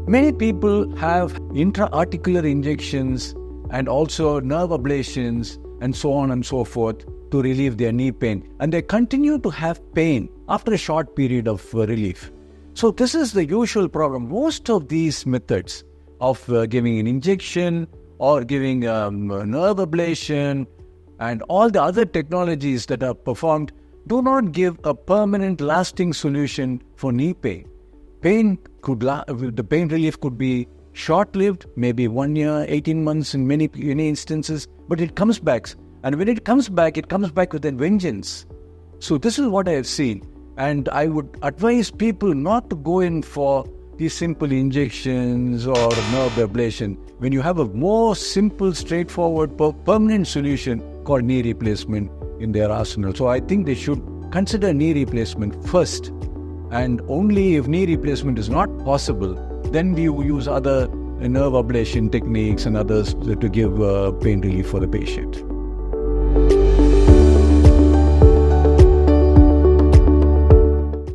Many people have intra-articular injections and also nerve ablations and so on and so forth to relieve their knee pain. And they continue to have pain after a short period of relief. So this is the usual problem. Most of these methods of giving an injection or giving nerve ablation and all the other technologies that are performed do not give a permanent lasting solution for knee pain. The pain relief could be short-lived, maybe 1 year, 18 months in many instances, but it comes back. And when it comes back with a vengeance. So this is what I have seen. And I would advise people not to go in for these simple injections or nerve ablation when you have a more simple, straightforward, permanent solution called knee replacement in their arsenal. So I think they should consider knee replacement first. And only if knee replacement is not possible, then we use other nerve ablation techniques and others to give pain relief for the patient.